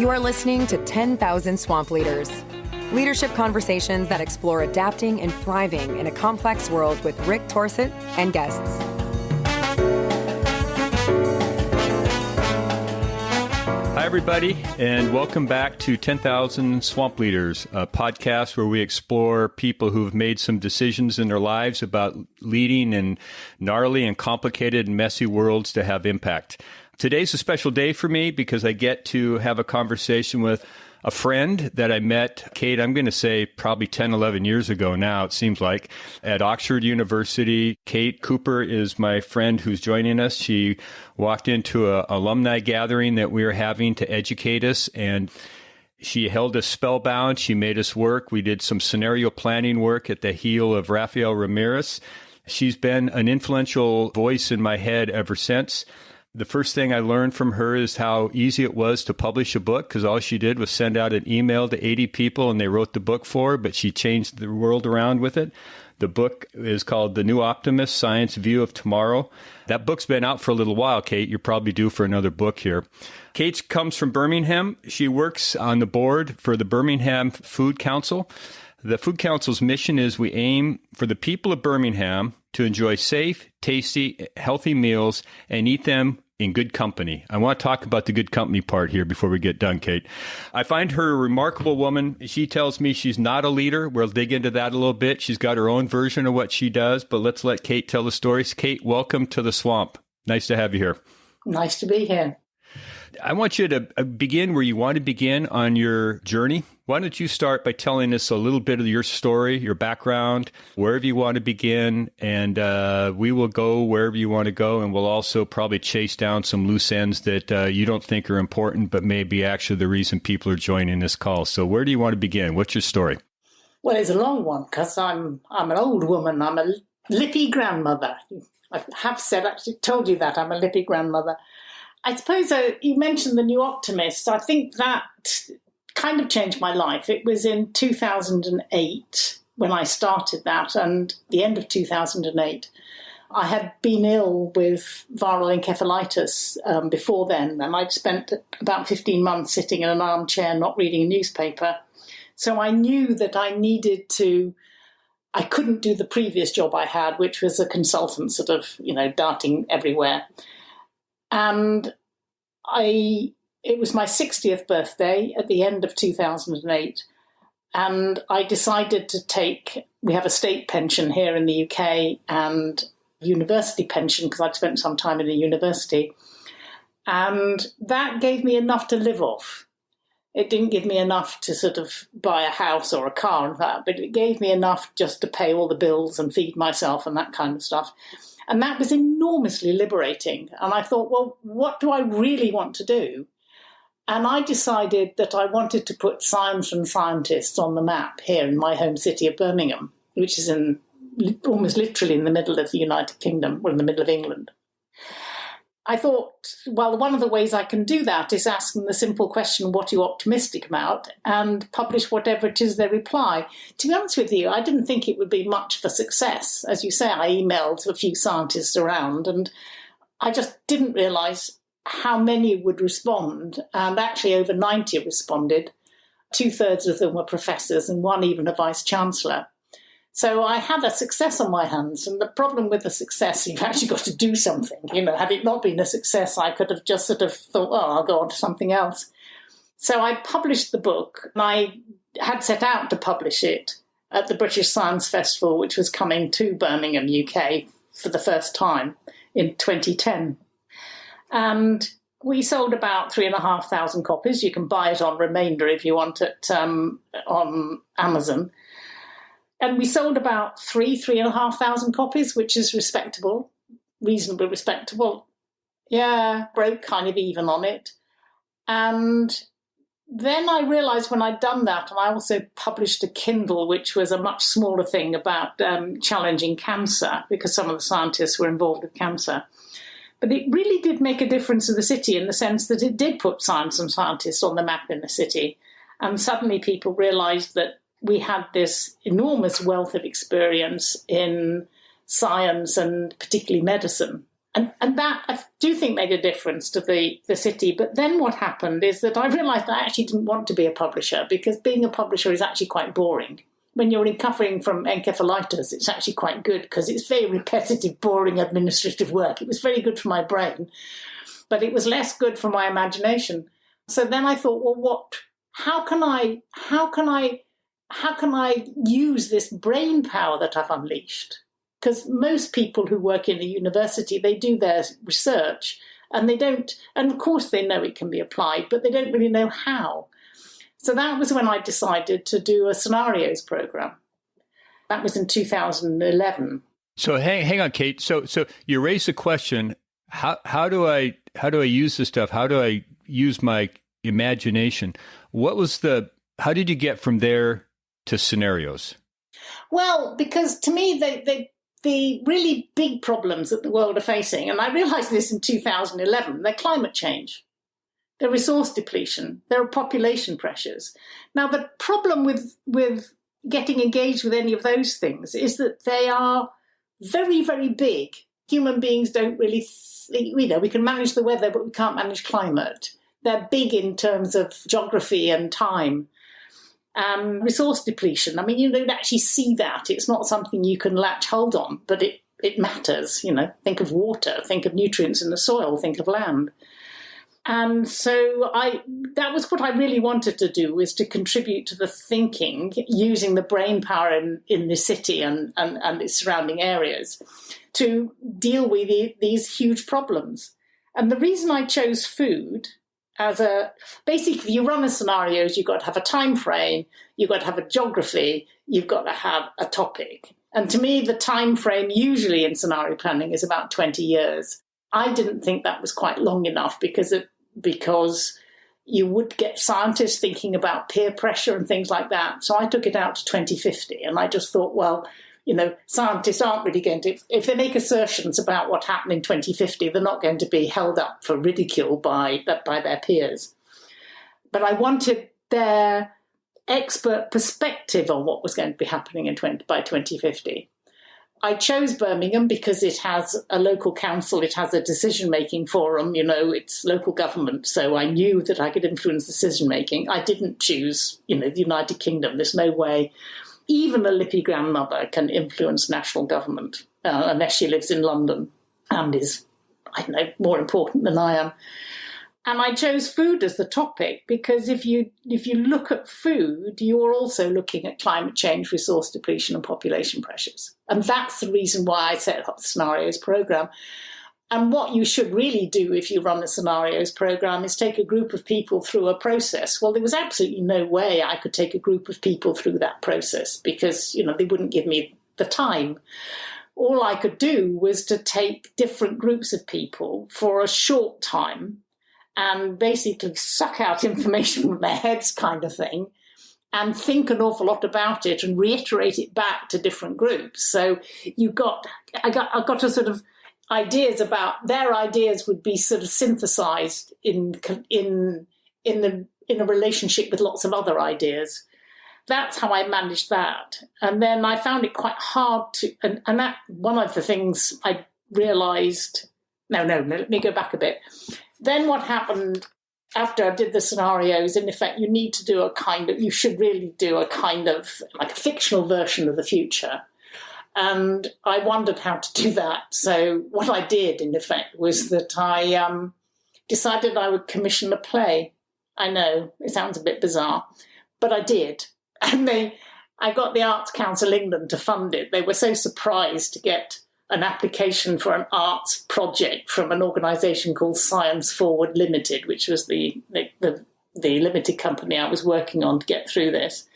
You are listening to 10,000 Swamp Leaders. Leadership conversations that explore adapting and thriving in a complex world with Rick Torsett and guests. Hi, everybody, and welcome back to 10,000 Swamp Leaders, a podcast where we explore people who've made some decisions in their lives about leading in gnarly and complicated and messy worlds to have impact. Today's a special day for me because I get to have a conversation with a friend that I met, Kate, I'm going to say probably 10, 11 years ago now, it seems like, at Oxford University. Kate Cooper is my friend who's joining us. She walked into an alumni gathering that we were having to educate us, and she held us spellbound. She made us work. We did some scenario planning work at the heel of Rafael Ramirez. She's been an influential voice in my head ever since. The first thing I learned from her is how easy it was to publish a book, because all she did was send out an email to 80 people and they wrote the book for her, but she changed the world around with it. The book is called The New Optimist, Science View of Tomorrow. That book's been out for a little while, Kate. You're probably due for another book here. Kate comes from Birmingham. She works on the board for the Birmingham Food Council. The Food Council's mission is we aim for the people of Birmingham to enjoy safe, tasty, healthy meals and eat them in good company. I want to talk about the good company part here before we get done, Kate. I find her a remarkable woman. She tells me she's not a leader. We'll dig into that a little bit. She's got her own version of what she does, but let's let Kate tell the stories. Kate, welcome to the swamp. Nice to have you here. Nice to be here. I want you to begin where you want to begin on your journey. Why don't you start by telling us a little bit of your story, your background, wherever you want to begin, and we will go wherever you want to go, and we'll also probably chase down some loose ends that you don't think are important, but maybe actually the reason people are joining this call. So where do you want to begin? What's your story? Well, it's a long one because I'm an old woman. I'm a lippy grandmother. I have said, actually told you that I'm a lippy grandmother. I suppose you mentioned The New Optimist. I think that kind of changed my life. It was in 2008 when I started that, and the end of 2008. I had been ill with viral encephalitis before then, and I'd spent about 15 months sitting in an armchair not reading a newspaper. So I knew that I couldn't do the previous job I had, which was a consultant sort of, darting everywhere. And it was my 60th birthday at the end of 2008. And I decided we have a state pension here in the UK and university pension because I'd spent some time in a university. And that gave me enough to live off. It didn't give me enough to sort of buy a house or a car and that, but it gave me enough just to pay all the bills and feed myself and that kind of stuff. And that was enormously liberating. And I thought, well, what do I really want to do? And I decided that I wanted to put science and scientists on the map here in my home city of Birmingham, which is almost literally in the middle of the United Kingdom, or in the middle of England. I thought, well, one of the ways I can do that is ask them the simple question, what are you optimistic about? And publish whatever it is they reply. To be honest with you, I didn't think it would be much of a success. As you say, I emailed a few scientists around and I just didn't realise how many would respond. And actually over 90 responded. 2/3 of them were professors and one even a vice-chancellor. So I had a success on my hands, and the problem with the success, you've actually got to do something. Had it not been a success, I could have just sort of thought, I'll go on to something else. So I published the book, and I had set out to publish it at the British Science Festival, which was coming to Birmingham, UK, for the first time in 2010. And we sold about 3,500 copies. You can buy it on Remainder if you want it on Amazon. And we sold about 3,500 copies, which is respectable, reasonably respectable. Yeah, broke kind of even on it. And then I realised when I'd done that, and I also published a Kindle, which was a much smaller thing about challenging cancer, because some of the scientists were involved with cancer. But it really did make a difference to the city in the sense that it did put science and scientists on the map in the city. And suddenly people realised that we had this enormous wealth of experience in science and particularly medicine. And that, I do think, made a difference to the city. But then what happened is that I realised I actually didn't want to be a publisher, because being a publisher is actually quite boring. When you're recovering from encephalitis, it's actually quite good, because it's very repetitive, boring administrative work. It was very good for my brain, but it was less good for my imagination. So then I thought, well, how can I use this brain power that I've unleashed? Because most people who work in a university, they do their research and they don't, and of course they know it can be applied, but they don't really know how. So that was when I decided to do a scenarios program. That was in 2011. So hang on, Kate. So you raised the question, how do I use this stuff? How do I use my imagination? How did you get from there to scenarios? Well, because to me, the really big problems that the world are facing, and I realised this in 2011, they're climate change, they're resource depletion, there are population pressures. Now, the problem with getting engaged with any of those things is that they are very, very big. Human beings don't really, we can manage the weather, but we can't manage climate. They're big in terms of geography and time. Resource depletion, I mean, you don't actually see that. It's not something you can latch hold on, but it matters. Think of water, think of nutrients in the soil, think of land. And so that was what I really wanted to do, was to contribute to the thinking using the brain power in the city and its surrounding areas to deal with these huge problems. And the reason I chose food basically, if you run a scenarios, you've got to have a time frame, you've got to have a geography, you've got to have a topic. And to me, the time frame usually in scenario planning is about 20 years. I didn't think that was quite long enough because you would get scientists thinking about peer pressure and things like that. So I took it out to 2050, and I just thought, well, scientists aren't really going to, if they make assertions about what happened in 2050, they're not going to be held up for ridicule by their peers. But I wanted their expert perspective on what was going to be happening by 2050. I chose Birmingham because it has a local council, it has a decision-making forum, it's local government, so I knew that I could influence decision-making. I didn't choose, the United Kingdom. There's no way even a lippy grandmother can influence national government unless she lives in London and is, more important than I am. And I chose food as the topic because if you look at food, you're also looking at climate change, resource depletion and population pressures. And that's the reason why I set up the scenarios program. And what you should really do if you run a scenarios program is take a group of people through a process. Well, there was absolutely no way I could take a group of people through that process because, they wouldn't give me the time. All I could do was to take different groups of people for a short time and basically suck out information from their heads kind of thing and think an awful lot about it and reiterate it back to different groups. So I got a sort of ideas about their ideas would be sort of synthesized in a relationship with lots of other ideas. That's how I managed that. And then I found it quite hard to, and that one of the things I realized, no, let me go back a bit. Then what happened after I did the scenarios, in effect, you should really do a kind of like a fictional version of the future. And I wondered how to do that. So what I did, in effect, was that I decided I would commission a play. I know, it sounds a bit bizarre, but I did. And I got the Arts Council England to fund it. They were so surprised to get an application for an arts project from an organisation called Science Forward Limited, which was the limited company I was working on to get through this.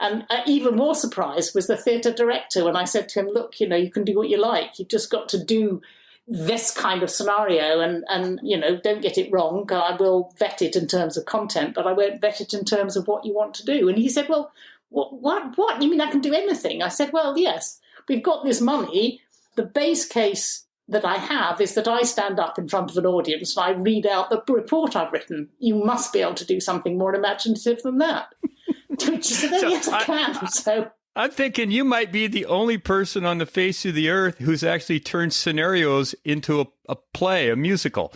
And even more surprised was the theatre director when I said to him, look, you can do what you like. You've just got to do this kind of scenario and don't get it wrong. I will vet it in terms of content, but I won't vet it in terms of what you want to do. And he said, well, what? You mean I can do anything? I said, well, yes, we've got this money. The base case that I have is that I stand up in front of an audience and I read out the report I've written. You must be able to do something more imaginative than that. Which he said, yes, I can. So I'm thinking you might be the only person on the face of the earth who's actually turned scenarios into a play, a musical.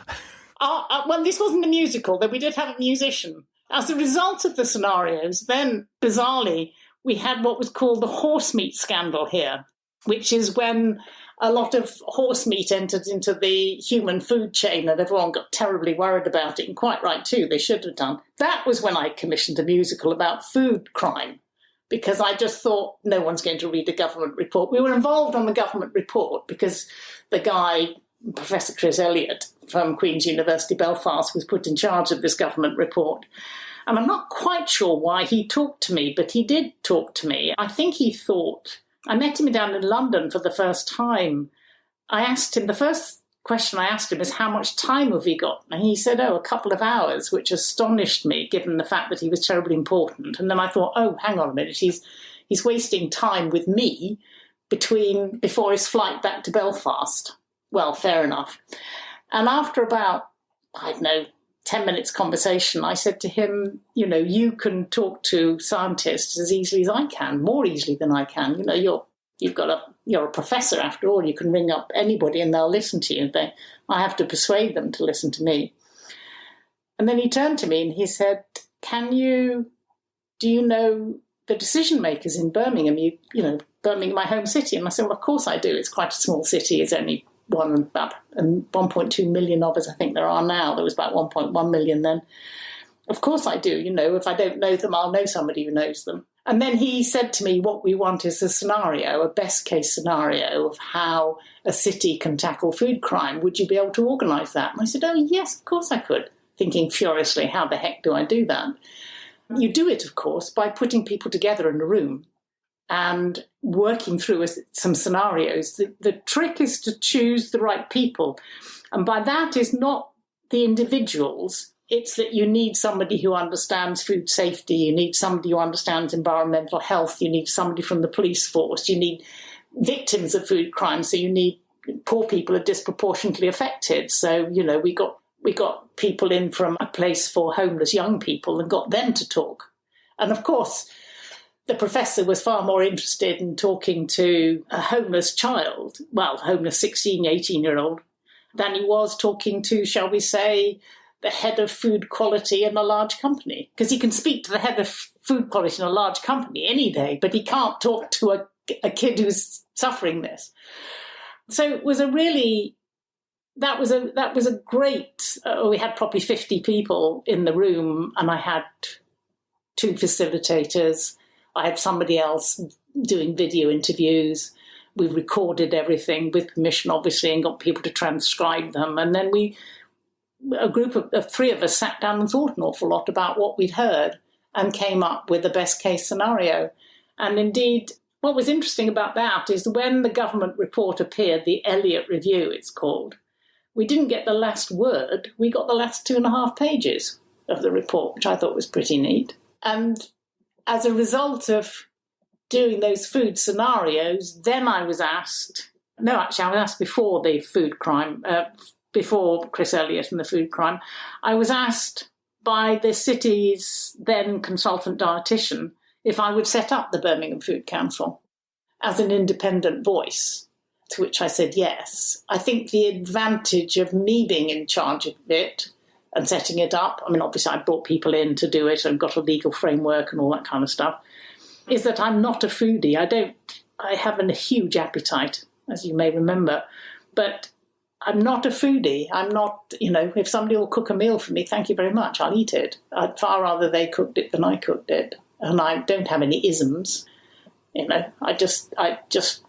Well, this wasn't a musical, though we did have a musician. As a result of the scenarios, then, bizarrely, we had what was called the horse meat scandal here, which is when a lot of horse meat entered into the human food chain and everyone got terribly worried about it, and quite right too, they should have done. That was when I commissioned a musical about food crime, because I just thought no one's going to read a government report. We were involved on the government report because the guy, Professor Chris Elliott from Queen's University, Belfast, was put in charge of this government report. And I'm not quite sure why he talked to me, but he did talk to me. I think he thought, I met him down in London for the first time. I asked him, the first question I asked him is, how much time have we got? And he said, a couple of hours, which astonished me, given the fact that he was terribly important. And then I thought, hang on a minute, he's wasting time with me before his flight back to Belfast. Well, fair enough. And after about, 10 minutes conversation, I said to him, you can talk to scientists as easily as I can, more easily than I can. You're a professor after all. You can ring up anybody and they'll listen to you. I have to persuade them to listen to me. And then he turned to me and he said, do you know the decision makers in Birmingham? Birmingham, my home city. And I said, well, of course I do. It's quite a small city. It's only 1.2 million of us, I think there are now. There was about 1.1 million then. Of course I do. If I don't know them, I'll know somebody who knows them. And then he said to me, what we want is a scenario, a best case scenario of how a city can tackle food crime. Would you be able to organise that? And I said, yes, of course I could, thinking furiously, how the heck do I do that? You do it, of course, by putting people together in a room and working through some scenarios. The trick is to choose the right people. And by that is not the individuals. It's that you need somebody who understands food safety. You need somebody who understands environmental health. You need somebody from the police force. You need victims of food crime. So you need poor people are disproportionately affected. So, we got people in from a place for homeless young people and got them to talk. And of course, the professor was far more interested in talking to a homeless child, homeless 16, 18-year-old, than he was talking to, shall we say, the head of food quality in a large company. Because he can speak to the head of food quality in a large company any day, but he can't talk to a kid who's suffering this. So it was that was a great, we had probably 50 people in the room, and I had 2 facilitators. I had somebody else doing video interviews. We recorded everything with permission, obviously, and got people to transcribe them. And then a group of 3 of us sat down and thought an awful lot about what we'd heard and came up with the best case scenario. And indeed, what was interesting about that is when the government report appeared, the Elliott Review it's called, we didn't get the last word. We got the last 2.5 pages of the report, which I thought was pretty neat. And as a result of doing those food scenarios, then I was asked, I was asked before the food crime, before Chris Elliott and the food crime, I was asked by the city's then consultant dietitian if I would set up the Birmingham Food Council as an independent voice, to which I said yes. I think the advantage of me being in charge of it and setting it up, obviously I brought people in to do it and got a legal framework and all that kind of stuff, is that I'm not a foodie. I have a huge appetite, as you may remember, but I'm not a foodie. I'm not, if somebody will cook a meal for me, thank you very much, I'll eat it. I'd far rather they cooked it than I cooked it. And I don't have any isms. I just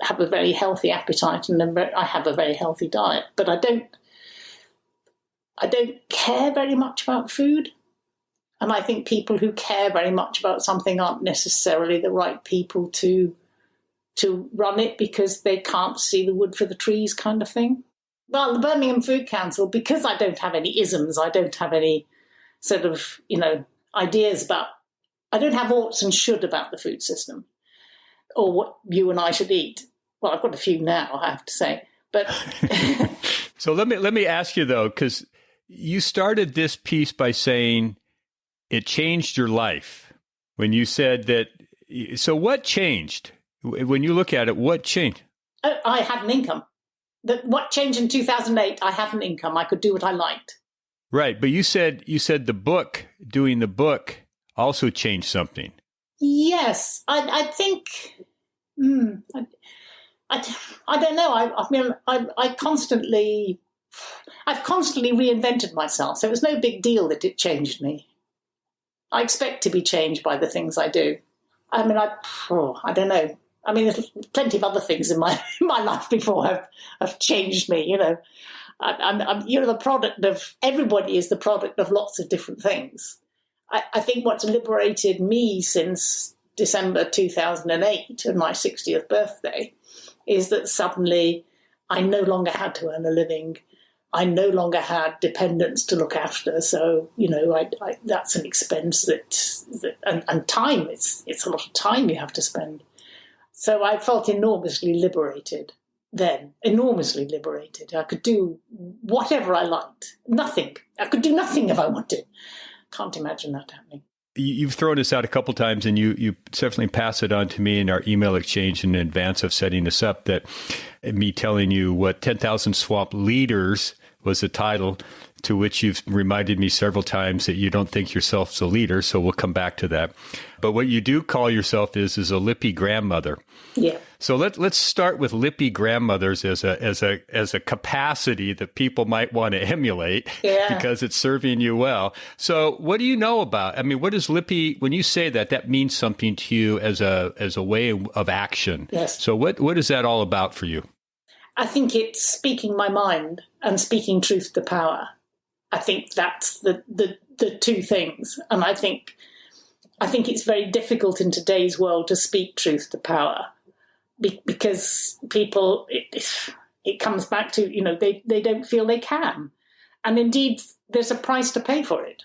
have a very healthy appetite and I have a very healthy diet. But I don't care very much about food. And I think people who care very much about something aren't necessarily the right people to run it because they can't see the wood for the trees kind of thing. Well, the Birmingham Food Council, because I don't have any isms, I don't have any sort of, ideas about, I don't have oughts and should about the food system or what you and I should eat. Well, I've got a few now, I have to say. But So let me ask you, though, because you started this piece by saying it changed your life when you said that. So what changed? When you look at it, what changed? I had an income. What changed in 2008? I had an income. I could do what I liked. Right. But you said doing the book also changed something. Yes. I think, I don't know. I've constantly reinvented myself. So it was no big deal that it changed me. I expect to be changed by the things I do. I don't know. I mean, there's plenty of other things in my life before have changed me. You know, you're the product of, everybody is the product of lots of different things. I think what's liberated me since December 2008 and my 60th birthday is that suddenly I no longer had to earn a living. I no longer had dependents to look after. So, you know, that's an expense and time, it's a lot of time you have to spend. So I felt enormously liberated then, enormously liberated. I could do whatever I liked. Nothing. I could do nothing if I wanted. Can't imagine that happening. You've thrown this out a couple times, and you definitely pass it on to me in our email exchange in advance of setting this up, that me telling you what 10,000 Swamp Leaders was the title, to which you've reminded me several times that you don't think yourself a leader, so we'll come back to that. But what you do call yourself is a lippy grandmother. Yeah. So let's start with lippy grandmothers as a capacity that people might want to emulate, because it's serving you well. So what do you know about? I mean, what is lippy? When you say that means something to you as a way of action. Yes. So what is that all about for you? I think it's speaking my mind and speaking truth to power. I think that's the two things. And I think it's very difficult in today's world to speak truth to power, because people, it comes back to, you know, they don't feel they can. And indeed, there's a price to pay for it.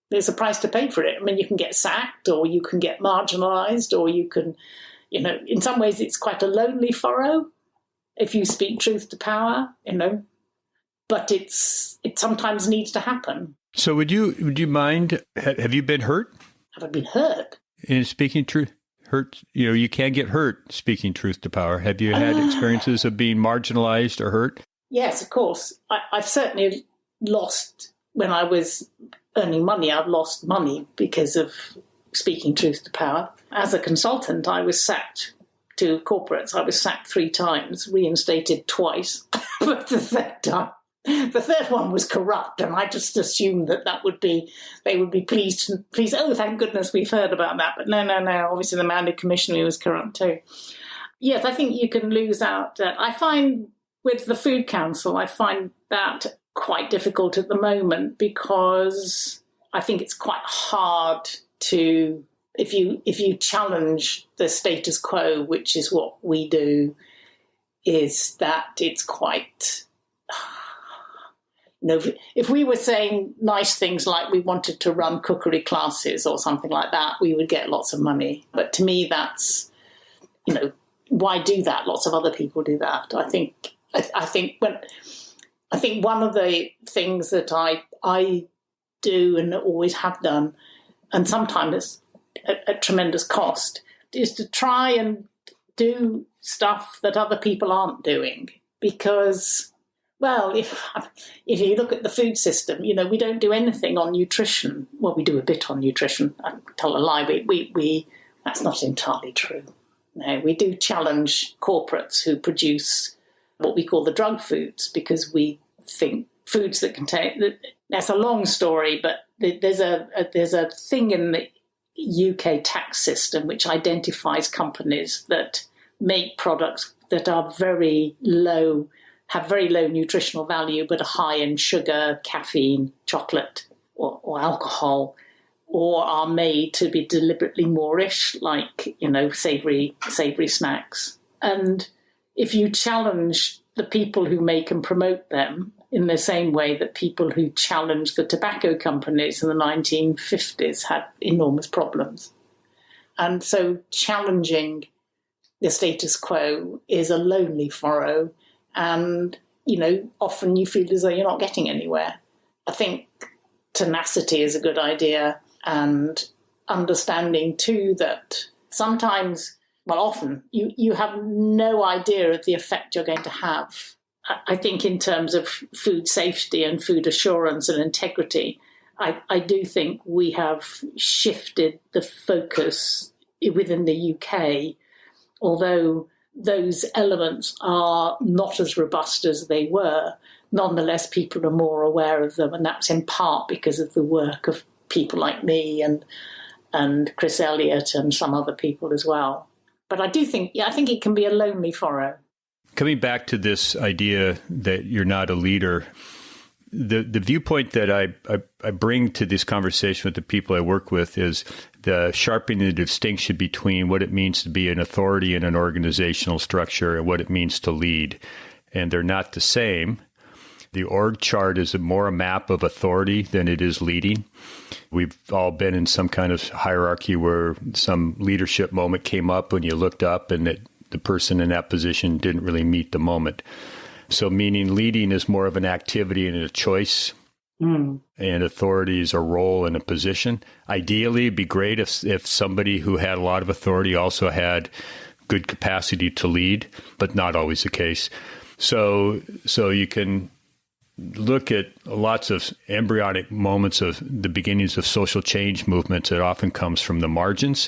There's a price to pay for it. I mean, you can get sacked, or you can get marginalized, or you can, you know, in some ways it's quite a lonely furrow if you speak truth to power, you know, but it sometimes needs to happen. So would you mind, have you been hurt? Have I been hurt? In speaking truth? Hurt, you know, you can get hurt speaking truth to power. Have you had experiences of being marginalized or hurt? Yes, of course. I've certainly lost, when I was earning money, I've lost money because of speaking truth to power. As a consultant, I was sacked to corporates. I was sacked 3 times, reinstated twice, but the third one was corrupt, and I just assumed that they would be pleased. Oh, thank goodness we've heard about that. But no. Obviously, the man who commissioned me was corrupt too. Yes, I think you can lose out. I find with the Food Council, I find that quite difficult at the moment, because I think it's quite hard to, if you challenge the status quo, which is what we do, is that it's quite, you know, if we were saying nice things like we wanted to run cookery classes or something like that, we would get lots of money. But to me, that's, you know, why do that? Lots of other people do that. I think one of the things that I do and always have done, and sometimes at tremendous cost, is to try and do stuff that other people aren't doing. Because, well, if you look at the food system, you know, we don't do anything on nutrition. Well, we do a bit on nutrition. I tell a lie. We that's not entirely true. No, we do challenge corporates who produce what we call the drug foods, because we think foods that contain. That's a long story, but there's a thing in the UK tax system which identifies companies that make products that are very low, have very low nutritional value, but are high in sugar, caffeine, chocolate, or alcohol, or are made to be deliberately Moorish, like, you know, savoury snacks. And if you challenge the people who make and promote them in the same way that people who challenged the tobacco companies in the 1950s had enormous problems. And so challenging the status quo is a lonely furrow, and, you know, often you feel as though you're not getting anywhere. I think tenacity is a good idea, and understanding too that sometimes often you have no idea of the effect you're going to have. I think in terms of food safety and food assurance and integrity, I do think we have shifted the focus within the UK, although those elements are not as robust as they were. Nonetheless, people are more aware of them, and that's in part because of the work of people like me and Chris Elliott and some other people as well. But I think it can be a lonely furrow. Coming back to this idea that you're not a leader, the viewpoint that I bring to this conversation with the people I work with is the sharpening the distinction between what it means to be an authority in an organizational structure and what it means to lead. And they're not the same. The org chart is more a map of authority than it is leading. We've all been in some kind of hierarchy where some leadership moment came up when you looked up and that the person in that position didn't really meet the moment. So meaning leading is more of an activity and a choice, and authority is a role and a position. Ideally, it'd be great if somebody who had a lot of authority also had good capacity to lead, but not always the case. So you can look at lots of embryonic moments of the beginnings of social change movements. It often comes from the margins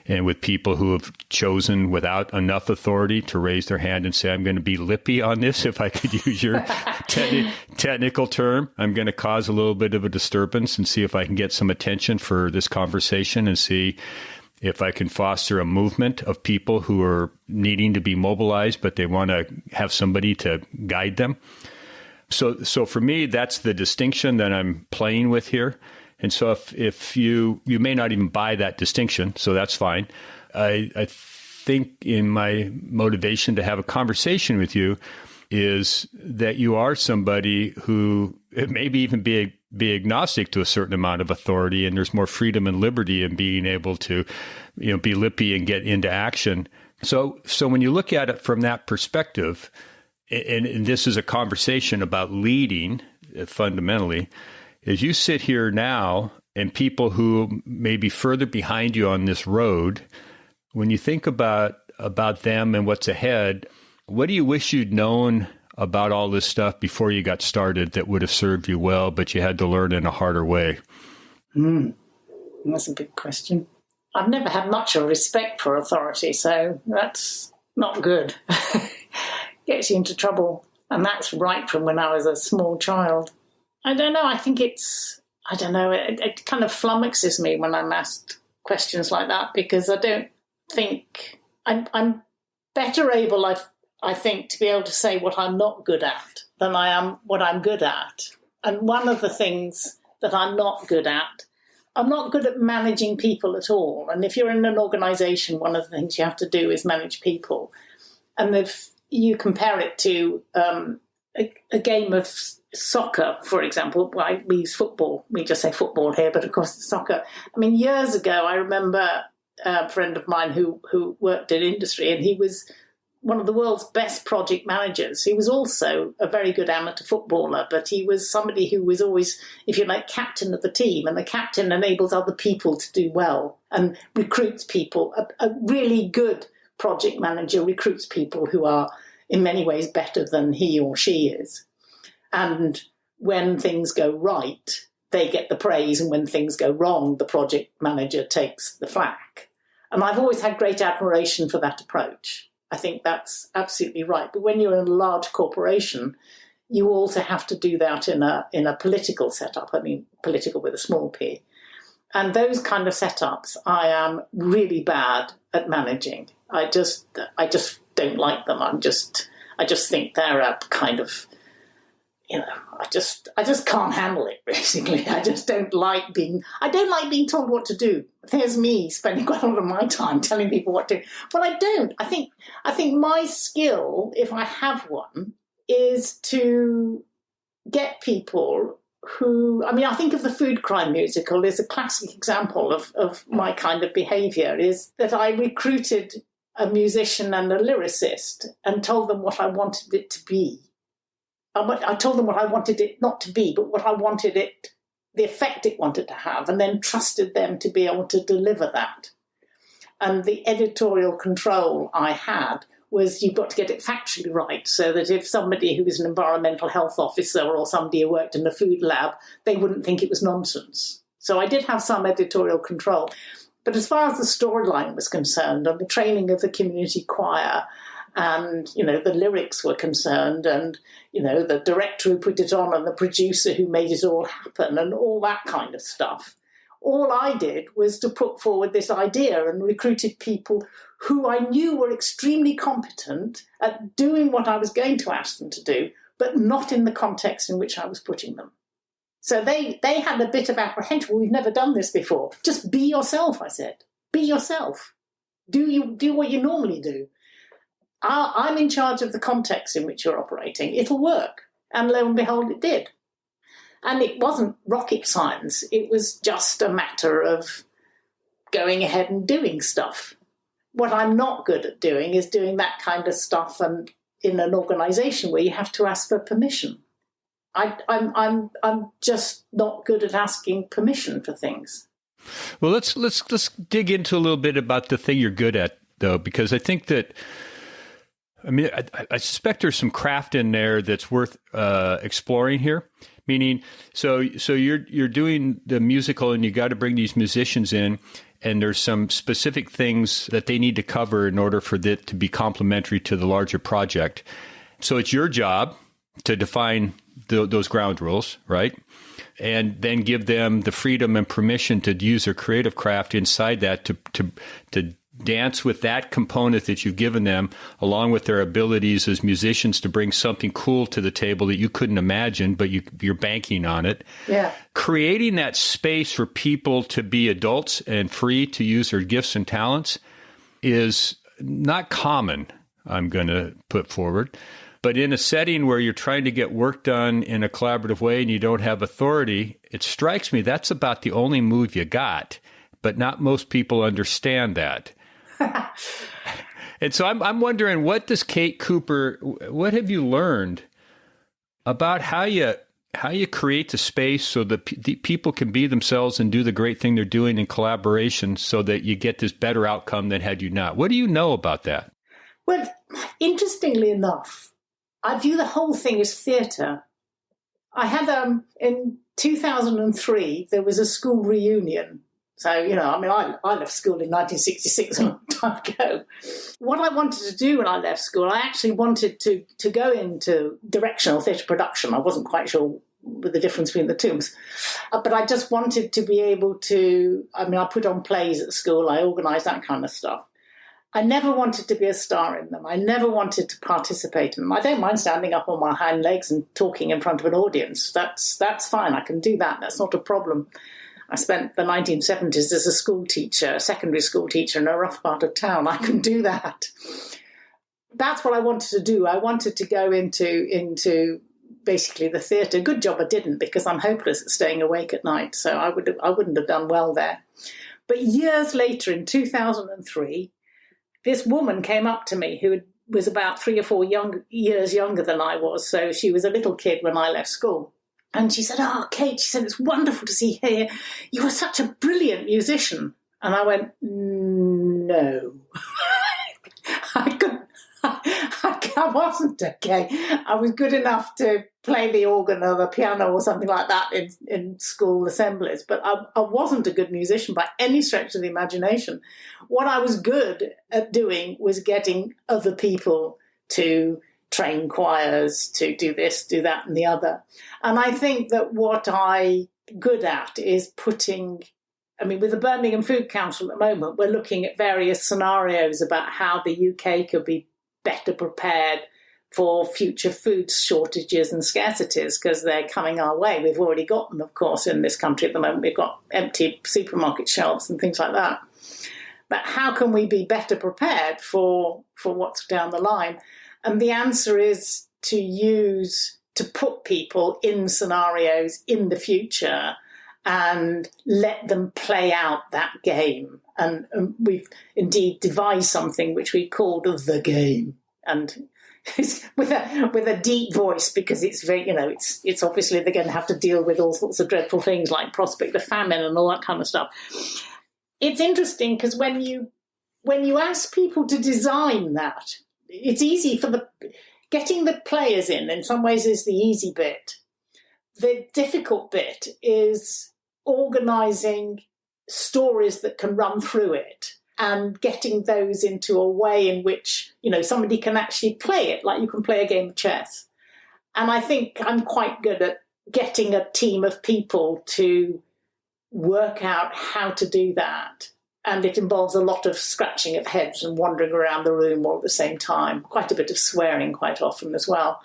and with people who have chosen without enough authority to raise their hand and say, I'm going to be lippy on this, if I could use your technical term. I'm going to cause a little bit of a disturbance and see if I can get some attention for this conversation and see if I can foster a movement of people who are needing to be mobilized, but they want to have somebody to guide them. So for me, that's the distinction that I'm playing with here. And so if you may not even buy that distinction, so that's fine. I think in my motivation to have a conversation with you is that you are somebody who maybe even be agnostic to a certain amount of authority, and there's more freedom and liberty in being able to, be lippy and get into action. So when you look at it from that perspective, and this is a conversation about leading fundamentally, as you sit here now and people who may be further behind you on this road, when you think about them and what's ahead, what do you wish you'd known about all this stuff before you got started that would have served you well, but you had to learn in a harder way? That's a big question. I've never had much of respect for authority, so that's not good. Gets you into trouble. And that's right from when I was a small child. I don't know. I think it kind of flummoxes me when I'm asked questions like that, because I don't think I'm better able, I think, to be able to say what I'm not good at than I am what I'm good at. And one of the things that I'm not good at managing people at all. And if you're in an organisation, one of the things you have to do is manage people. And if you compare it to a game of soccer, for example. Well, we use football. We just say football here, but of course it's soccer. I mean, years ago, I remember a friend of mine who worked in industry, and he was one of the world's best project managers. He was also a very good amateur footballer, but he was somebody who was always, if you like, captain of the team, and the captain enables other people to do well and recruits people. A really good project manager recruits people who are in many ways better than he or she is. And when things go right, they get the praise. And when things go wrong, the project manager takes the flak. And I've always had great admiration for that approach. I think that's absolutely right. But when you're in a large corporation, you also have to do that in a political setup. I mean, political with a small p. And those kind of setups, I am really bad at managing. I just don't like them. I just think they're a kind of, I just can't handle it, basically. I don't like being told what to do. There's me spending quite a lot of my time telling people what to do. Well, I don't. I think my skill, if I have one, is to get people who, I think of the Food Crime musical as a classic example of my kind of behaviour, is that I recruited a musician and a lyricist and told them what I wanted it to be. I told them what I wanted it not to be, but what I wanted it, the effect it wanted to have, and then trusted them to be able to deliver that. And the editorial control I had was you've got to get it factually right, so that if somebody who was an environmental health officer or somebody who worked in the food lab, they wouldn't think it was nonsense. So I did have some editorial control. But as far as the storyline was concerned, and the training of the community choir, and, the lyrics were concerned, and, the director who put it on and the producer who made it all happen and all that kind of stuff, all I did was to put forward this idea and recruited people who I knew were extremely competent at doing what I was going to ask them to do, but not in the context in which I was putting them. So they had a bit of apprehension. Well, we've never done this before. Just be yourself, I said. Be yourself. Do what you normally do. I'm in charge of the context in which you're operating. It'll work. And lo and behold, it did. And it wasn't rocket science. It was just a matter of going ahead and doing stuff. What I'm not good at doing is doing that kind of stuff and in an organisation where you have to ask for permission. I'm just not good at asking permission for things. Well, let's dig into a little bit about the thing you're good at, though, because I think that, I suspect there's some craft in there that's worth exploring here. Meaning, so you're doing the musical, and you got to bring these musicians in, and there's some specific things that they need to cover in order for it to be complementary to the larger project. So it's your job to define those ground rules, right? And then give them the freedom and permission to use their creative craft inside that to dance with that component that you've given them, along with their abilities as musicians to bring something cool to the table that you couldn't imagine, but you're banking on it. Yeah. Creating that space for people to be adults and free to use their gifts and talents is not common, I'm going to put forward. But in a setting where you're trying to get work done in a collaborative way and you don't have authority, it strikes me that's about the only move you got. But not most people understand that. And so I'm wondering, what have you learned about how you create the space so that people can be themselves and do the great thing they're doing in collaboration, so that you get this better outcome than had you not? What do you know about that? Well, interestingly enough, I view the whole thing as theatre. I had, in 2003, there was a school reunion. So, I left school in 1966, a long time ago. What I wanted to do when I left school, I actually wanted to go into directional theatre production. I wasn't quite sure with the difference between the two. But I just wanted to be able to, I put on plays at school, I organised that kind of stuff. I never wanted to be a star in them. I never wanted to participate in them. I don't mind standing up on my hind legs and talking in front of an audience. That's fine. I can do that. That's not a problem. I spent the 1970s as a school teacher, a secondary school teacher in a rough part of town. I can do that. That's what I wanted to do. I wanted to go into basically the theatre. Good job I didn't, because I'm hopeless at staying awake at night. So I wouldn't have done well there. But years later, in 2003, this woman came up to me who was about 3 or 4 years younger than I was. So she was a little kid when I left school. And she said, "Oh, Kate," she said, "it's wonderful to see you here. You are such a brilliant musician." And I went, "No." I wasn't okay. I was good enough to play the organ or the piano or something like that in school assemblies, but I wasn't a good musician by any stretch of the imagination. What I was good at doing was getting other people to train choirs, to do this, do that, and the other. And I think that what I'm good at is putting, with the Birmingham Food Council at the moment, we're looking at various scenarios about how the UK could be better prepared for future food shortages and scarcities, because they're coming our way. We've already got them, of course, in this country at the moment. We've got empty supermarket shelves and things like that. But how can we be better prepared for what's down the line? And the answer is to put people in scenarios in the future and let them play out that game. And we've indeed devised something which we called the game, and with a deep voice, because it's very, it's obviously they're going to have to deal with all sorts of dreadful things like prospect of famine and all that kind of stuff. It's interesting because when you when you ask people to design that, it's easy for getting the players in some ways is the easy bit. The difficult bit is organising stories that can run through it and getting those into a way in which, somebody can actually play it like you can play a game of chess. And I think I'm quite good at getting a team of people to work out how to do that. And it involves a lot of scratching of heads and wandering around the room all at the same time. Quite a bit of swearing quite often as well.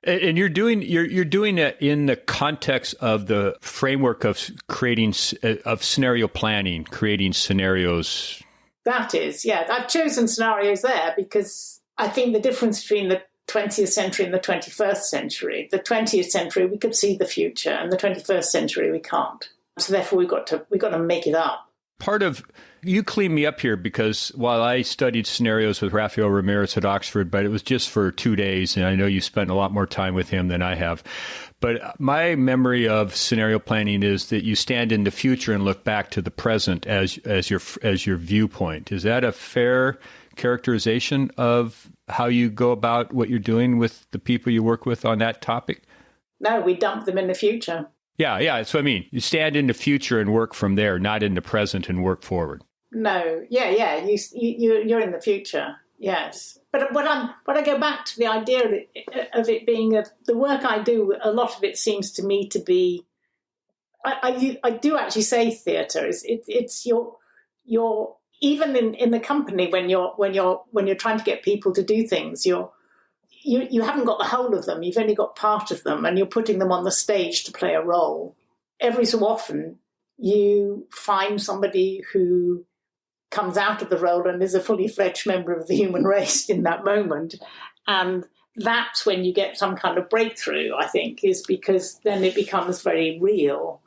And you're doing it in the context of the framework of creating of scenario planning, creating scenarios. That is, yeah. I've chosen scenarios there because I think the difference between the 20th century and the 21st century, the 20th century we could see the future, and the 21st century we can't. So therefore we've got to make it up. Part of you cleaned me up here because while I studied scenarios with Rafael Ramirez at Oxford, but it was just for 2 days, and I know you spent a lot more time with him than I have. But my memory of scenario planning is that you stand in the future and look back to the present as your viewpoint. Is that a fair characterization of how you go about what you're doing with the people you work with on that topic? No, we dump them in the future. Yeah, that's what I mean. You stand in the future and work from there, not in the present and work forward. No, yeah, you're in the future, yes. But when I go back to the idea of it being the work I do, a lot of it seems to me to be. I do actually say theatre. It's your even in the company when you're trying to get people to do things, you haven't got the whole of them. You've only got part of them, and you're putting them on the stage to play a role. Every so often, you find somebody who comes out of the role and is a fully fledged member of the human race in that moment. And that's when you get some kind of breakthrough, I think, is because then it becomes very real.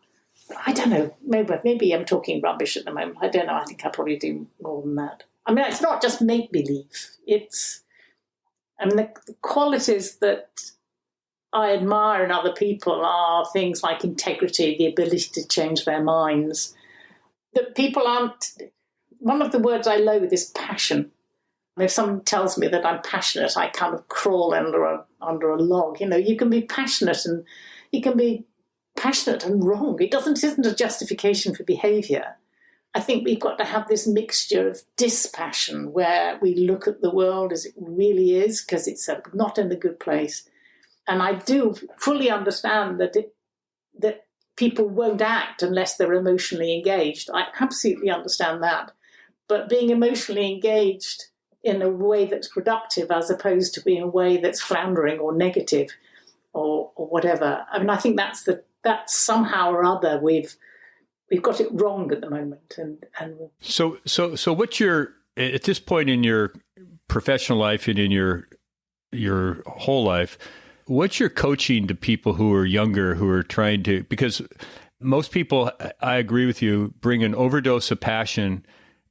I don't know, maybe I'm talking rubbish at the moment. I don't know, I think I probably do more than that. I mean, it's not just make-believe. The qualities that I admire in other people are things like integrity, the ability to change their minds. That people aren't. One of the words I loathe is passion. If someone tells me that I'm passionate, I kind of crawl under a log. You can be passionate and you can be passionate and wrong. It isn't a justification for behaviour. I think we've got to have this mixture of dispassion where we look at the world as it really is because it's not in a good place. And I do fully understand that people won't act unless they're emotionally engaged. I absolutely understand that. But being emotionally engaged in a way that's productive as opposed to being a way that's floundering or negative or whatever. I mean, I think that's somehow or other we've got it wrong at the moment. And so what's your, at this point in your professional life and in your whole life, what's your coaching to people who are younger, who are trying to, because most people, I agree with you, bring an overdose of passion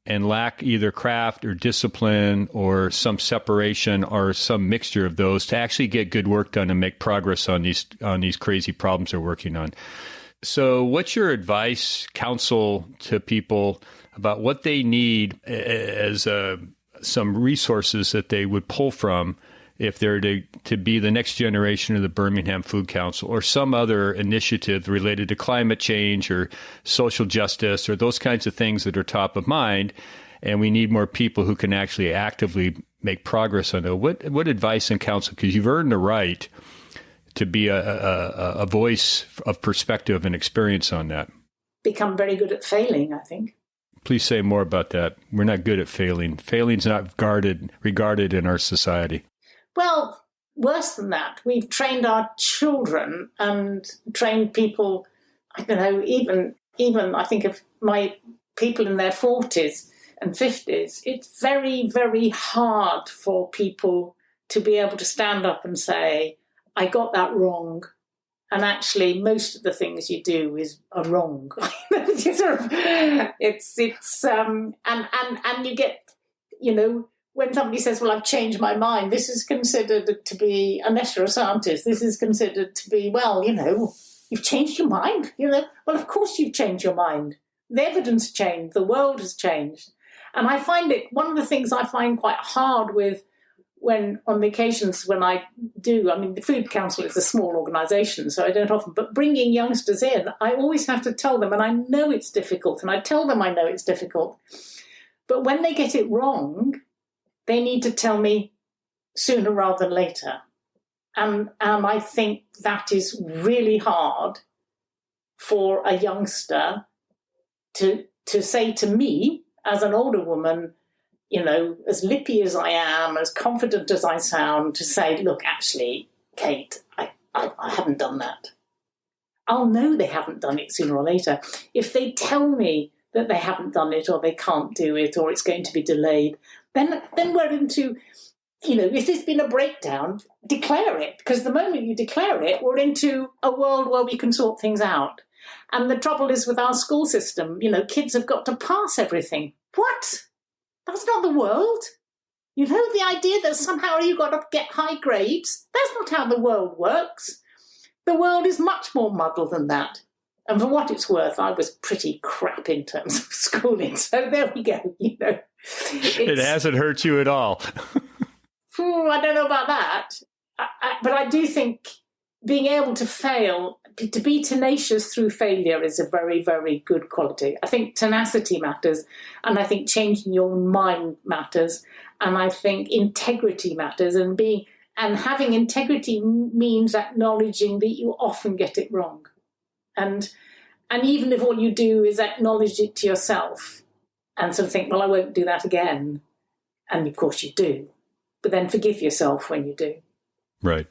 and lack either craft or discipline or some separation or some mixture of those to actually get good work done and make progress on these crazy problems they're working on. So what's your advice, counsel to people about what they need as some resources that they would pull from if they're to be the next generation of the Birmingham Food Council or some other initiative related to climate change or social justice or those kinds of things that are top of mind, and we need more people who can actually actively make progress on it? What advice and counsel, because you've earned the right to be a voice of perspective and experience on that. Become very good at failing, I think. Please say more about that. We're not good at failing. Failing's not regarded in our society. Well, worse than that. We've trained our children and trained people, I don't know, even I think of my people in their 40s and 50s. It's very, very hard for people to be able to stand up and say, I got that wrong. And actually, most of the things you do are wrong. And you get, when somebody says, well, I've changed my mind, this is considered to be, unless you're a scientist, this is considered to be, well, you've changed your mind. Well, of course you've changed your mind. The evidence changed. The world has changed. And I find it, one of the things I find quite hard with when, on the occasions when I do, I mean, the Food Council is a small organisation, so I don't often, but bringing youngsters in, I always have to tell them, and I know it's difficult, and I tell them I know it's difficult, but when they get it wrong, they need to tell me sooner rather than later. And I think that is really hard for a youngster to say to me, as an older woman, you know, as lippy as I am, as confident as I sound, to say, look, actually, Kate, I haven't done that. I'll know they haven't done it sooner or later. If they tell me that they haven't done it or they can't do it or it's going to be delayed, then we're into, you know, if there's been a breakdown, declare it. Because the moment you declare it, we're into a world where we can sort things out. And the trouble is with our school system, you know, kids have got to pass everything. What? That's not the world. You know, the idea that somehow you've got to get high grades, that's not how the world works. The world is much more muddled than that. And for what it's worth, I was pretty crap in terms of schooling. So there we go, you know. It hasn't hurt you at all. I don't know about that. But I do think being able to fail, to be tenacious through failure is a very, very good quality. I think tenacity matters, and I think changing your mind matters, and I think integrity matters, and having integrity means acknowledging that you often get it wrong. And even if all you do is acknowledge it to yourself and sort of think, well, I won't do that again. And of course you do. But then forgive yourself when you do. Right.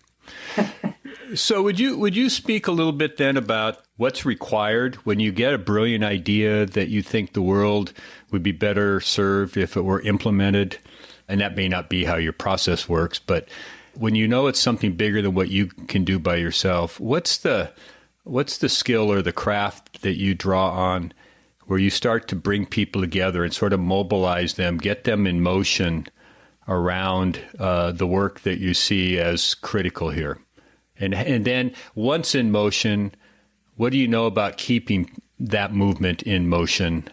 So would you speak a little bit then about what's required when you get a brilliant idea that you think the world would be better served if it were implemented? And that may not be how your process works, but when you know it's something bigger than what you can do by yourself, what's the skill or the craft that you draw on where you start to bring people together and sort of mobilize them, get them in motion around the work that you see as critical here? And then once in motion, what do you know about keeping that movement in motion?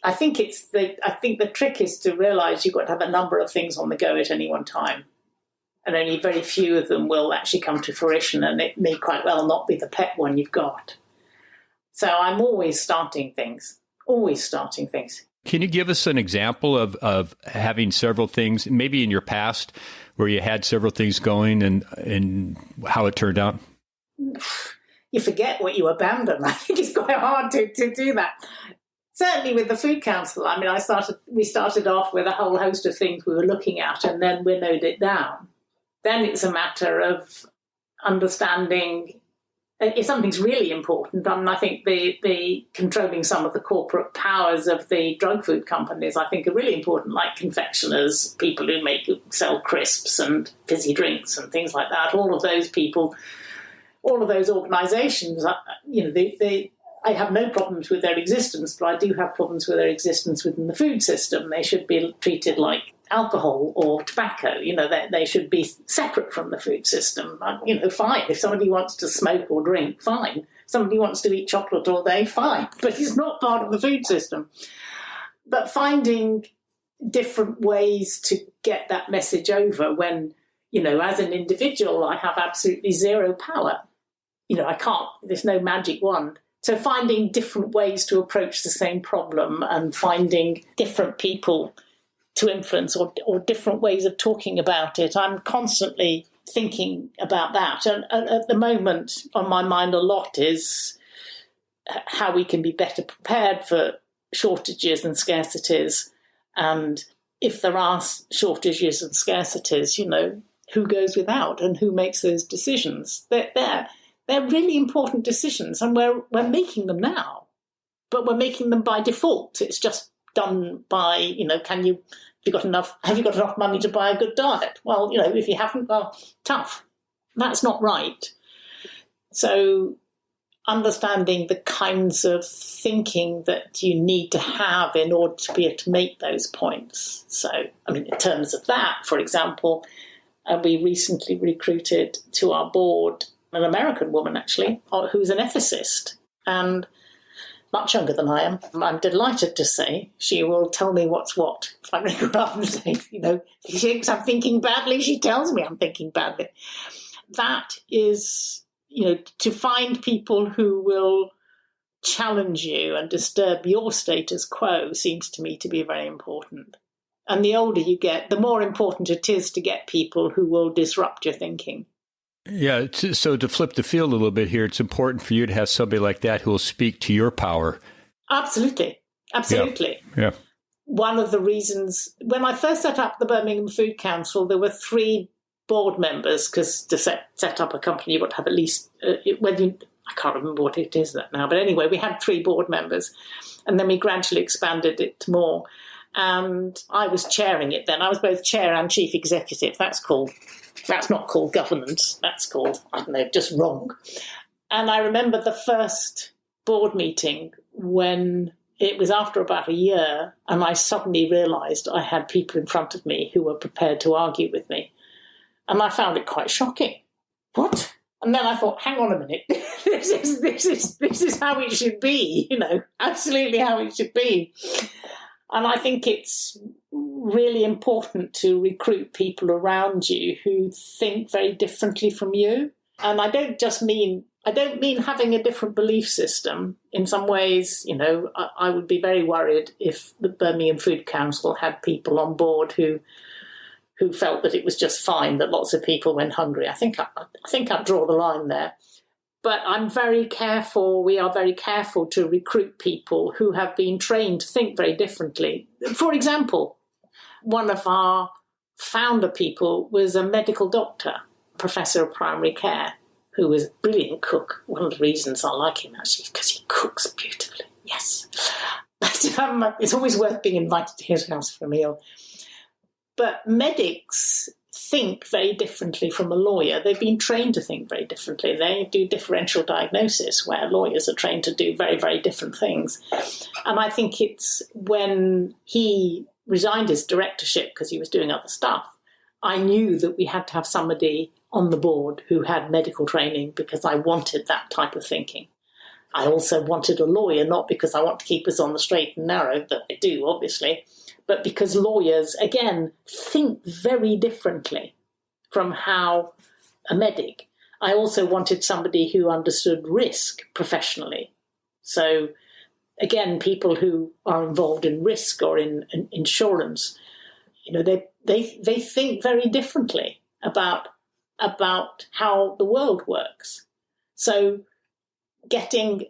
I think the trick is to realize you've got to have a number of things on the go at any one time. And only very few of them will actually come to fruition, and it may quite well not be the pet one you've got. So I'm always starting things. Can you give us an example of having several things, maybe in your past, where you had several things going and how it turned out? You forget what you abandon. I think it's quite hard to do that. Certainly with the Food Council, I mean, we started off with a whole host of things we were looking at and then winnowed it down. Then it's a matter of understanding if something's really important. I mean, I think the controlling some of the corporate powers of the drug food companies, I think, are really important, like confectioners, people who sell crisps and fizzy drinks and things like that. All of those people, all of those organisations, you know, I have no problems with their existence, but I do have problems with their existence within the food system. They should be treated like alcohol or tobacco. You know, they should be separate from the food system. You know, fine. If somebody wants to smoke or drink, fine. If somebody wants to eat chocolate all day, fine. But it's not part of the food system. But finding different ways to get that message over when, you know, as an individual, I have absolutely zero power. You know, there's no magic wand. So finding different ways to approach the same problem and finding different people to influence or different ways of talking about it. I'm constantly thinking about that. And at the moment, on my mind a lot is how we can be better prepared for shortages and scarcities. And if there are shortages and scarcities, you know, who goes without and who makes those decisions? They're really important decisions, and we're making them now. But we're making them by default. It's just done by, you know, have you got enough money to buy a good diet? Well, you know, if you haven't, well, tough. That's not right. So understanding the kinds of thinking that you need to have in order to be able to make those points. So, I mean, in terms of that, for example, we recently recruited to our board an American woman, actually, who's an ethicist. And much younger than I am. I'm delighted to say she will tell me what's what. If I ring her up and say, if she thinks I'm thinking badly, she tells me I'm thinking badly. That is, to find people who will challenge you and disturb your status quo seems to me to be very important. And the older you get, the more important it is to get people who will disrupt your thinking. Yeah. So to flip the field a little bit here, it's important for you to have somebody like that who will speak to your power. Absolutely. Yeah. One of the reasons, when I first set up the Birmingham Food Council, there were 3 board members, because to set up a company, you would have at least, I can't remember what it is now, but anyway, we had 3 board members, and then we gradually expanded it to more. And I was chairing it then. I was both chair and chief executive. That's not called governance. That's called, just wrong. And I remember the first board meeting when it was after about a year, and I suddenly realised I had people in front of me who were prepared to argue with me. And I found it quite shocking. What? And then I thought, hang on a minute, this is how it should be, absolutely how it should be. And I think it's really important to recruit people around you who think very differently from you. And I don't mean having a different belief system. In some ways, I would be very worried if the Birmingham Food Council had people on board who felt that it was just fine that lots of people went hungry. I think I'd draw the line there. But I'm very careful, we are very careful to recruit people who have been trained to think very differently. For example, one of our founder people was a medical doctor, professor of primary care, who was a brilliant cook. One of the reasons I like him, actually, is because he cooks beautifully. Yes. But it's always worth being invited to his house for a meal. But medics think very differently from a lawyer. They've been trained to think very differently. They do differential diagnosis, where lawyers are trained to do very, very different things. And I think it's when he resigned his directorship because he was doing other stuff, I knew that we had to have somebody on the board who had medical training because I wanted that type of thinking. I also wanted a lawyer, not because I want to keep us on the straight and narrow, that I do, obviously, but because lawyers, again, think very differently from how a medic. I also wanted somebody who understood risk professionally. So, again, people who are involved in risk or in insurance, they think very differently about how the world works. So, getting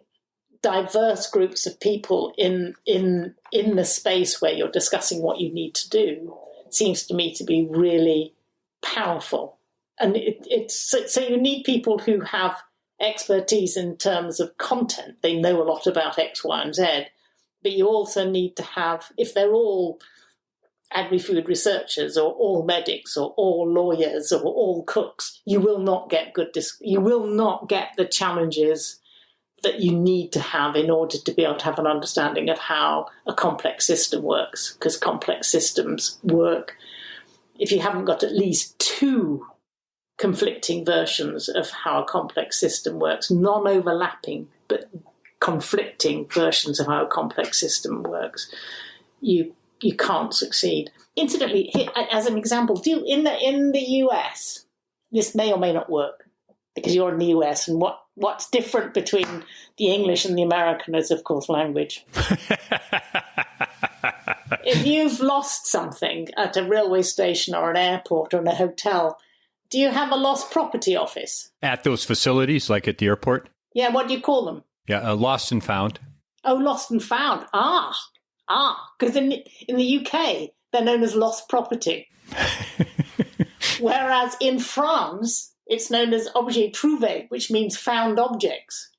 diverse groups of people in the space where you're discussing what you need to do seems to me to be really powerful. And so you need people who have expertise in terms of content. They know a lot about X, Y, and Z. But you also need to have, if they're all agri-food researchers or all medics or all lawyers or all cooks, you will not get you will not get the challenges that you need to have in order to be able to have an understanding of how a complex system works, because complex systems work if you haven't got at least 2 conflicting versions of how a complex system works, non-overlapping but conflicting versions of how a complex system works, you can't succeed. Incidentally, as an example, in the US, this may or may not work because you're in the US, and what's different between the English and the American is, of course, language. If you've lost something at a railway station or an airport or in a hotel, do you have a lost property office? At those facilities, like at the airport? Yeah, what do you call them? Yeah, lost and found. Oh, lost and found. Because in the UK, they're known as lost property. Whereas in France, it's known as objet trouvé, which means found objects.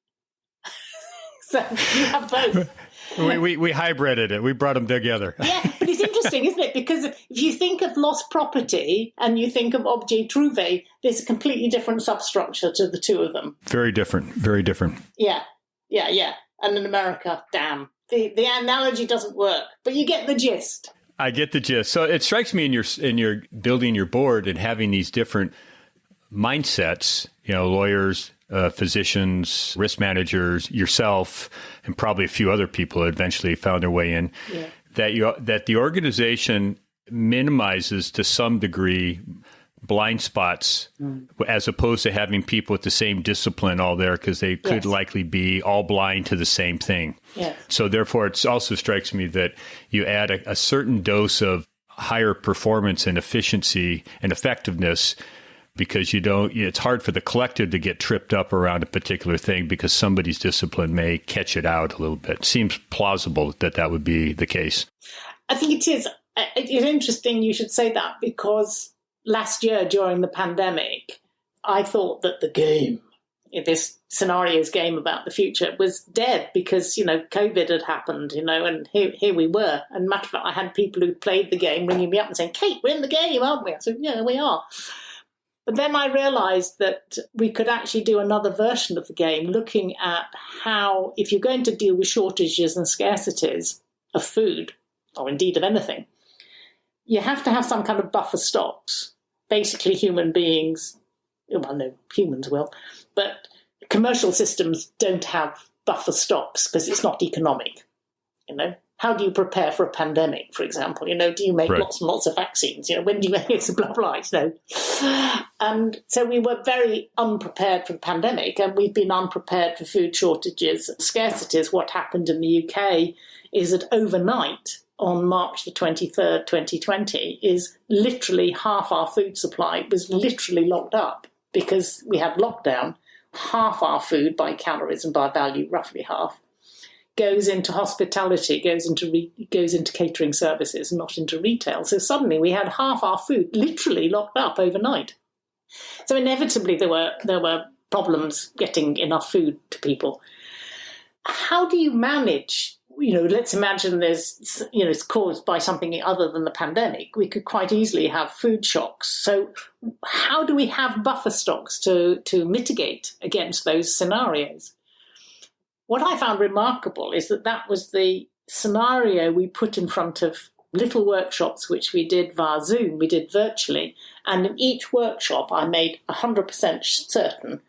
So you have both. We hybrided it. We brought them together. Yeah, but it's interesting, isn't it? Because if you think of lost property and you think of objet trouvé, there's a completely different substructure to the two of them. Very different. Very different. Yeah. And in America, damn. The analogy doesn't work, but you get the gist. I get the gist. So it strikes me in your building your board and having these different mindsets, lawyers, physicians, risk managers, yourself, and probably a few other people eventually found their way in, that the organization minimizes to some degree blind spots as opposed to having people with the same discipline all there because they could likely be all blind to the same thing. Yes. So therefore, it also strikes me that you add a certain dose of higher performance and efficiency and effectiveness because it's hard for the collective to get tripped up around a particular thing because somebody's discipline may catch it out a little bit. Seems plausible that would be the case. I think it is. It is interesting you should say that because last year during the pandemic, I thought that the game, this scenarios game about the future, was dead because, COVID had happened, and here we were. And matter of fact, I had people who played the game ringing me up and saying, Kate, we're in the game, aren't we? I said, yeah, we are. But then I realised that we could actually do another version of the game, looking at how, if you're going to deal with shortages and scarcities of food, or indeed of anything, you have to have some kind of buffer stocks. Basically, human beings, well, no, humans will, but commercial systems don't have buffer stocks because it's not economic. How do you prepare for a pandemic, for example? Do you make lots and lots of vaccines? When do you make it? Blah, blah, And so we were very unprepared for the pandemic, and we've been unprepared for food shortages, scarcities. What happened in the UK is that overnight, on March the 23rd, 2020, is literally half our food supply was literally locked up because we had lockdown. Half our food by calories and by value, roughly half, goes into hospitality, goes into catering services, not into retail. So suddenly we had half our food literally locked up overnight. So inevitably there were problems getting enough food to people. How do you manage? Let's imagine it's caused by something other than the pandemic. We could quite easily have food shocks. So how do we have buffer stocks to mitigate against those scenarios? What I found remarkable is that was the scenario we put in front of little workshops, which we did via Zoom, we did virtually. And in each workshop, I made 100% certain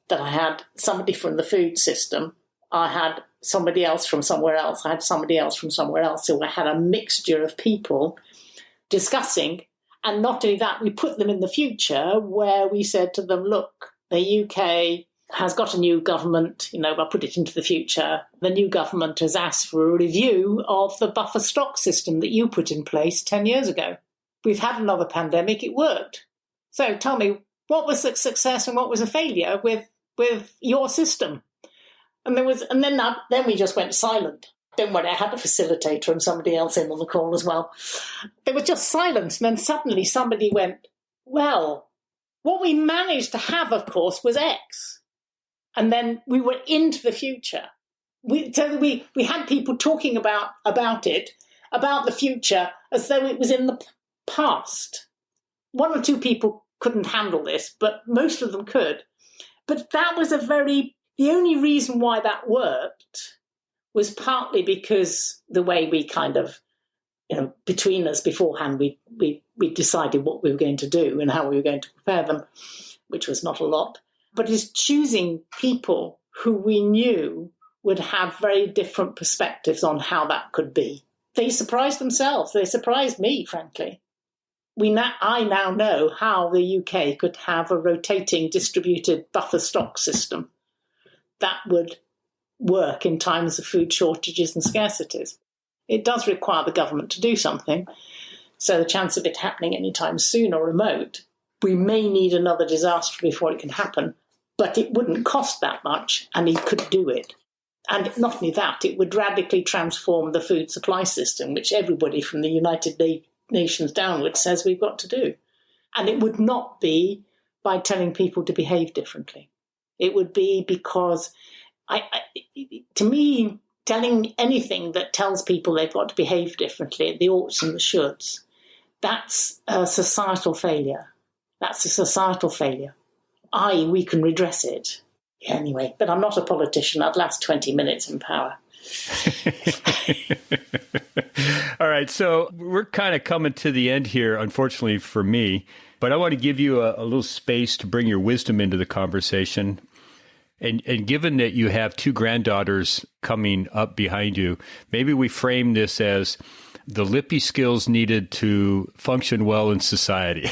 that I had somebody from the food system, I had somebody else from somewhere else, I had somebody else from somewhere else. So I had a mixture of people discussing. And not only that, we put them in the future where we said to them, look, the UK has got a new government, I'll put it into the future. The new government has asked for a review of the buffer stock system that you put in place 10 years ago. We've had another pandemic, it worked. So tell me, what was a success and what was a failure with your system? And then we just went silent. Don't worry, I had a facilitator and somebody else in on the call as well. There was just silence, and then suddenly somebody went, well, what we managed to have, of course, was X. And then we were into the future. We had people talking about it, about the future, as though it was in the past. One or two people couldn't handle this, but most of them could. But that was the only reason why that worked was partly because the way we kind of, between us beforehand, we decided what we were going to do and how we were going to prepare them, which was not a lot. But is choosing people who we knew would have very different perspectives on how that could be. They surprised themselves. They surprised me, frankly. I now know how the UK could have a rotating distributed buffer stock system that would work in times of food shortages and scarcities. It does require the government to do something, so the chance of it happening anytime soon or remote, we may need another disaster before it can happen, but it wouldn't cost that much, and he could do it. And not only that, it would radically transform the food supply system, which everybody from the United Nations downwards says we've got to do. And it would not be by telling people to behave differently. It would be because, to me, telling anything that tells people they've got to behave differently, the oughts and the shoulds, that's a societal failure. That's a societal failure. We can redress it. Anyway, but I'm not a politician. I'd last 20 minutes in power. All right, so we're kind of coming to the end here, unfortunately for me, but I want to give you a little space to bring your wisdom into the conversation. And given that you have two granddaughters coming up behind you, maybe we frame this as the lippy skills needed to function well in society.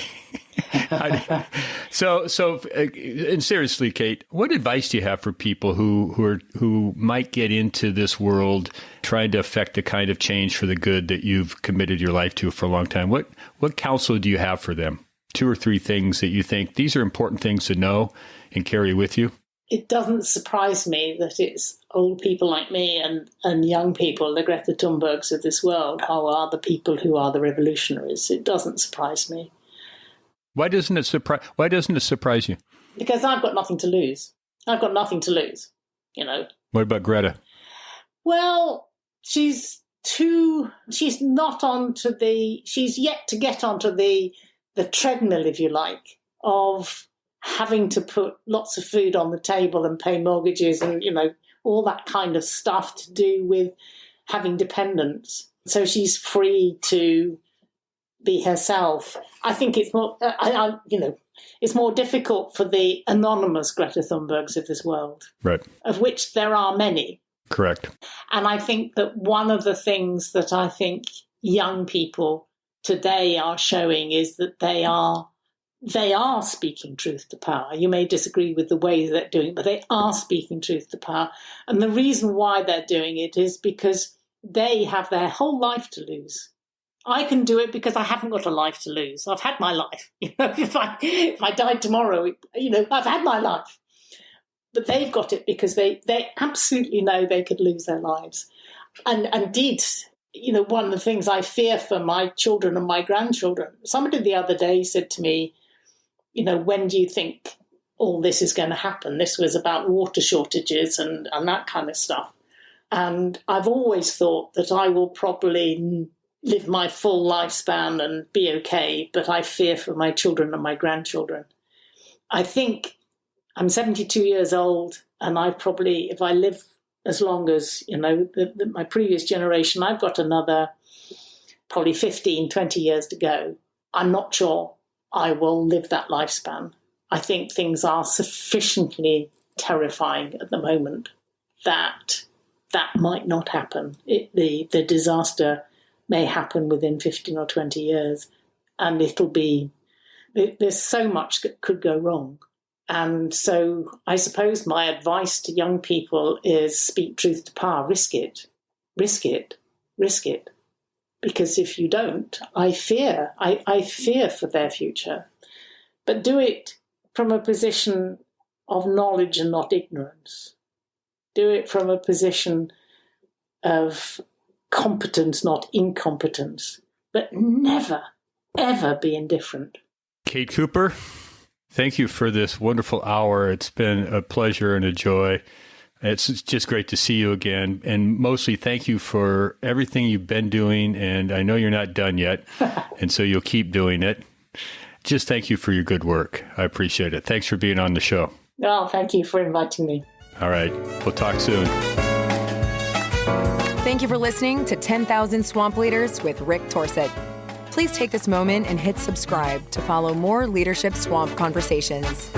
So, and seriously, Kate, what advice do you have for people who might get into this world trying to affect the kind of change for the good that you've committed your life to for a long time? What counsel do you have for them? 2 or 3 things that you think these are important things to know and carry with you? It doesn't surprise me that it's old people like me and young people, the Greta Thunbergs of this world, who are the people who are the revolutionaries. It doesn't surprise me. Why doesn't it surprise you? Because I've got nothing to lose. I've got nothing to lose, you know. What about Greta? Well, she's yet to get onto the treadmill, if you like, of having to put lots of food on the table and pay mortgages and, you know, all that kind of stuff to do with having dependents. So she's free to be herself. I think it's more, it's more difficult for the anonymous Greta Thunbergs of this world, right? Of which there are many. Correct. And I think that one of the things that I think young people today are showing is that they are speaking truth to power. You may disagree with the way they're doing it, but they are speaking truth to power. And the reason why they're doing it is because they have their whole life to lose. I can do it because I haven't got a life to lose. I've had my life. You know, if I died tomorrow, you know, I've had my life. But they've got it because they absolutely know they could lose their lives. And indeed, you know, one of the things I fear for my children and my grandchildren, somebody the other day said to me, you know, when do you think all this is going to happen? This was about water shortages and that kind of stuff. And I've always thought that I will probably live my full lifespan and be okay, but I fear for my children and my grandchildren. I think I'm 72 years old, and I probably, if I live as long as, you know, my previous generation, I've got another probably 15, 20 years to go. I'm not sure I will live that lifespan. I think things are sufficiently terrifying at the moment that might not happen. The disaster may happen within 15 or 20 years, and there's so much that could go wrong. And so I suppose my advice to young people is speak truth to power, risk it. Because if you don't, I fear for their future. But do it from a position of knowledge and not ignorance. Do it from a position of competence, not incompetence. But never, ever be indifferent. Kate Cooper, thank you for this wonderful hour. It's been a pleasure and a joy. It's just great to see you again. And mostly thank you for everything you've been doing. And I know you're not done yet. And so you'll keep doing it. Just thank you for your good work. I appreciate it. Thanks for being on the show. Oh, thank you for inviting me. All right. We'll talk soon. Thank you for listening to 10,000 Swamp Leaders with Rick Torsett. Please take this moment and hit subscribe to follow more Leadership Swamp conversations.